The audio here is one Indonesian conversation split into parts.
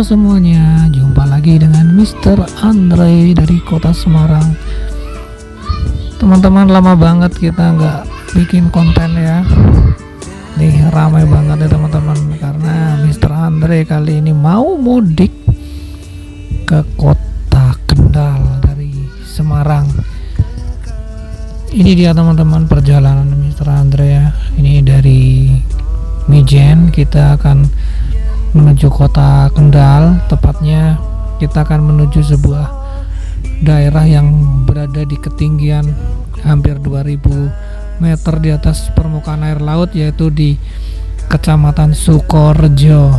Halo semuanya, jumpa lagi dengan Mr. Andre dari kota Semarang. Teman-teman, lama banget kita nggak bikin konten ya. Nih ramai banget ya teman-teman, karena Mr. Andre kali ini mau mudik ke kota Kendal dari Semarang. Ini dia teman-teman perjalanan Mr. Andre ya. Ini dari Mijen, kita akan menuju kota Kendal. Tepatnya kita akan menuju sebuah daerah yang berada di ketinggian hampir 2000 meter di atas permukaan air laut, yaitu di Kecamatan Sukorejo.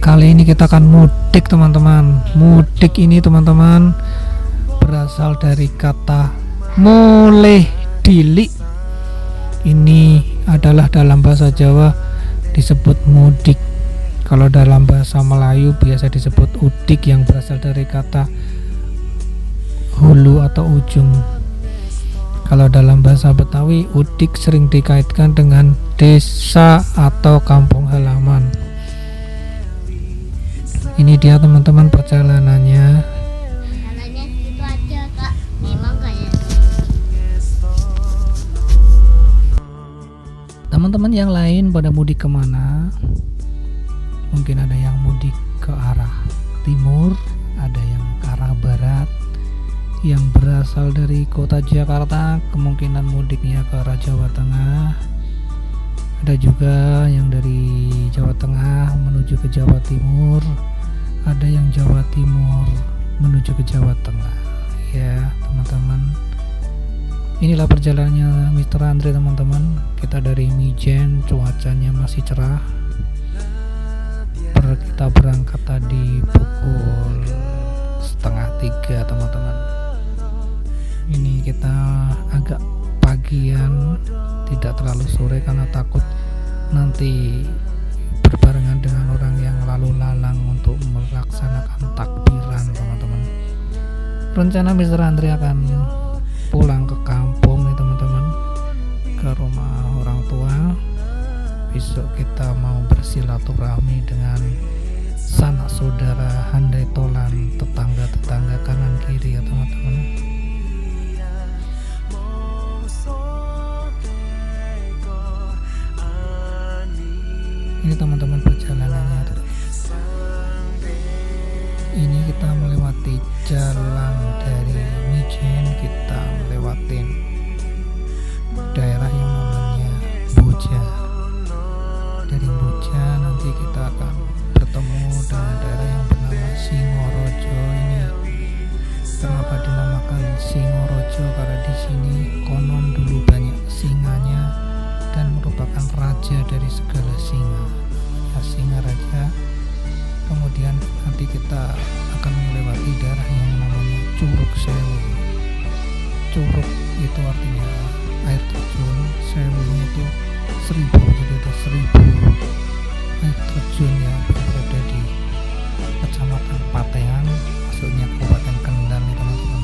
Kali ini kita akan mudik teman-teman. Mudik ini teman-teman berasal dari kata mulih dilik. Ini adalah dalam bahasa Jawa disebut mudik. Kalau dalam bahasa Melayu biasa disebut udik, yang berasal dari kata hulu atau ujung. Kalau dalam bahasa Betawi, udik sering dikaitkan dengan desa atau kampung halaman. Ini dia teman-teman perjalanannya. Teman-teman yang lain pada mudik kemana? Mungkin ada yang mudik ke arah timur, ada yang ke arah barat. Yang berasal dari kota Jakarta kemungkinan mudiknya ke arah Jawa Tengah. Ada juga yang dari Jawa Tengah menuju ke Jawa Timur. Ada yang Jawa Timur menuju ke Jawa Tengah. Ya teman-teman, inilah perjalanannya Mr. Andre teman-teman. Kita dari Mijen, cuacanya masih cerah. Kita berangkat tadi pukul 2:30 teman-teman. Ini kita agak pagian, tidak terlalu sore karena takut nanti berbarengan dengan orang yang lalu lalang untuk melaksanakan takbiran teman-teman. Rencana Mr. Andre akan pulang ke kampung nih teman-teman, ke rumah orang tua. Besok kita mau bersilaturahmi dengan sanak saudara, handai tolan, tetangga-tetangga kanan kiri ya teman-teman. Ini teman-teman perjalanannya. Ini kita melewati jalan dari Mijen, kita melewatin daerah yang namanya Boja. Dari Boja nanti kita akan bertemu dengan daerah yang bernama Singorojo. Ini kenapa dinamakan Singorojo? Karena di sini konon dulu banyak singanya dan merupakan raja dari segala singa, namanya Singaraja. Kemudian nanti kita akan melewati daerah yang namanya Curug Sewu. Curug itu artinya air terjun, sewunya itu 1000, jadi ada 1000 air terjun yang berada di Kecamatan Patean, maksudnya Kabupaten Kendal nih teman-teman.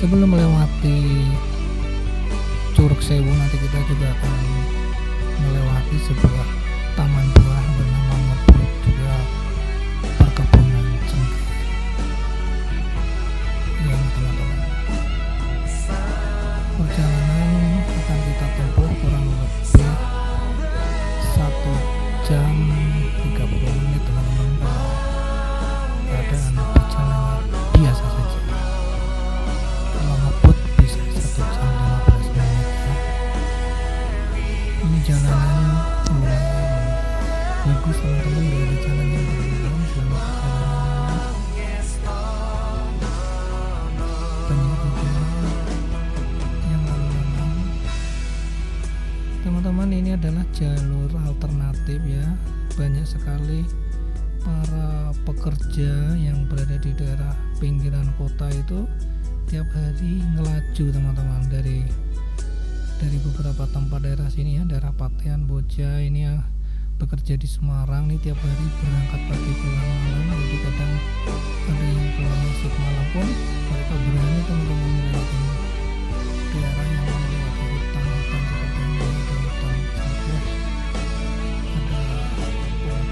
Sebelum melewati Curug Sewu, nanti kita juga akan melewati sebuah taman buah bernama Ngeblok, juga perkebunan cengkeh. Ya teman-teman, perjalanan akan kita tempuh kurang lebih 1 jam 30 menit teman-teman. Kalau keadaan perjalanan biasa saja, kalau ngebut bisa 1 jam 15 menit ya. Ini jalanan lumayan bagus teman-teman, gak ada jalan yang berlubang selama perjalanan. Banyak juga yang lalu-lalang. Teman-teman, ini adalah jalur alternatif ya. Banyak sekali para pekerja yang berada di daerah pinggiran kota itu tiap hari ngelaju teman-teman, dari beberapa tempat daerah sini ya, daerah Patean, Boja. Ini ya bekerja di Semarang nih, tiap hari berangkat pagi pulang malam. Jadi kadang ada yang pulang masuk malam pun mereka berani teman-teman melewati daerah yang melewati hutan seperti ini. Ada hutan cengkeh, ada pohon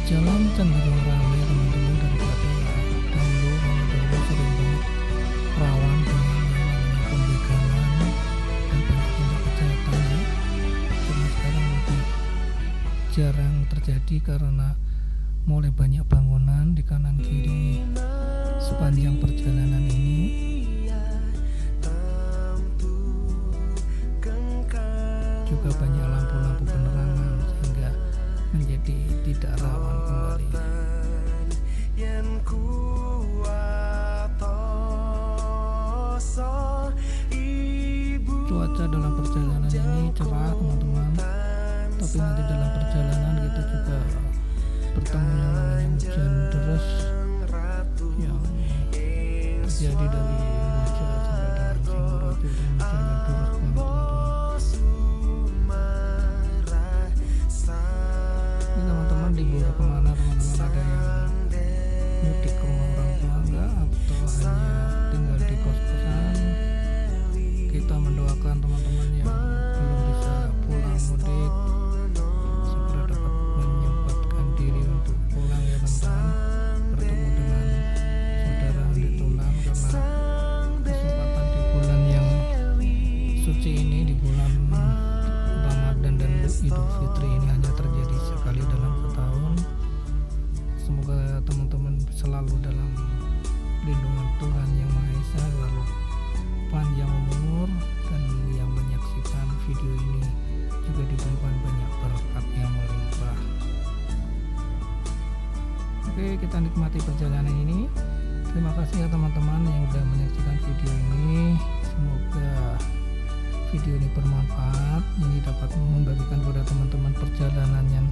Jalan cenderung ramai teman-teman daripada dahulu, karena dahulu sering banget rawan dengan yang namanya pembegalan dan banyak tindak kejahatan ya. Cuma sekarang lebih jarang terjadi karena mulai banyak bangunan di kanan kiri sepanjang perjalanan ini. Juga banyak lampu-lampu penerangan sehingga menjadi tidak rawan kembali. Cuaca dalam perjalanan ini cerah teman-teman, tapi nanti dalam perjalanan kita juga bertemu yang namanya hujan deras yang terjadi dari Boja sampai dengan Singorojo, dan hujan yang deras banget teman-teman. Ini teman-teman libur kemana teman-teman, ada yang mudik ke rumah orang tua enggak, atau hanya tinggal di kos-kosan? Kita mendoakan teman-teman yang belum bisa pulang mudik segera dapat menyempatkan diri untuk pulang ya teman-teman, bertemu dengan saudara di tulang, karena kesempatan di bulan yang suci ini, di bulan Ramadan dan Idul Fitri ini hanya terjadi sekali dalam setahun. Semoga teman-teman selalu dalam lindungan Tuhan Yang Maha Esa, selalu panjang umur, dan yang menyaksikan video ini juga diberikan banyak berkat yang melimpah. Oke, kita nikmati perjalanan ini. Terima kasih ya teman-teman yang sudah menyaksikan video ini. Semoga video ini bermanfaat, ini dapat membagikan kepada teman-teman perjalanan yang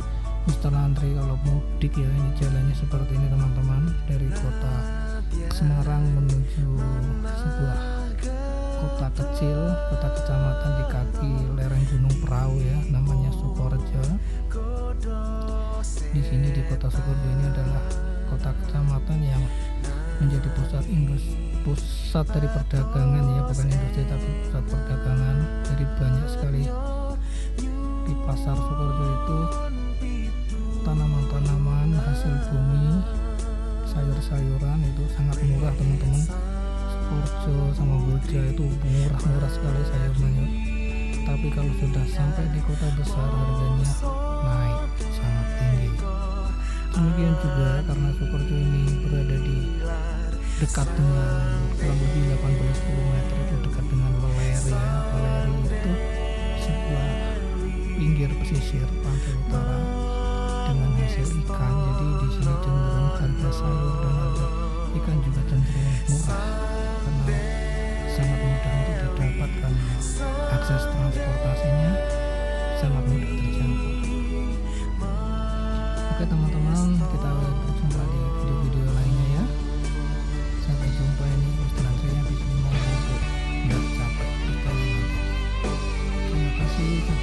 Mr. Andri kalau mudik ya. Ini jalannya seperti ini teman-teman, dari kota Semarang menuju sebuah kota kecil, kota kecamatan di kaki lereng Gunung Prau ya, namanya Sukorejo. Di sini di kota Sukorejo ini adalah kota kecamatan yang menjadi pusat dari perdagangan ya, bukan industri tapi pusat perdagangan. Jadi banyak sekali di pasar Sukorejo itu tanaman-tanaman hasil bumi, sayur-sayuran itu sangat murah teman-teman. Sukorejo sama Boja itu murah-murah sekali sayur-sayur, tapi kalau sudah sampai di kota besar harganya naik sangat tinggi. Demikian juga karena Sukorejo ini berada di dekat dengan kurang lebih 18 km, itu dekat dengan Weleri ya. Weleri itu sebuah pinggir pesisir pantai utara dengan hasil ikan. Jadi di sini cenderung harga sayur dan harga ikan juga cenderung murah karena sangat mudah untuk didapat, karena akses transportasinya sangat mudah terjangkau. Oke teman-teman, kita berjumpa di video-video lainnya ya. Sampai jumpa. Ini istilah saya bisa ngomong untuk nggak capek perjalanan. Terima kasih.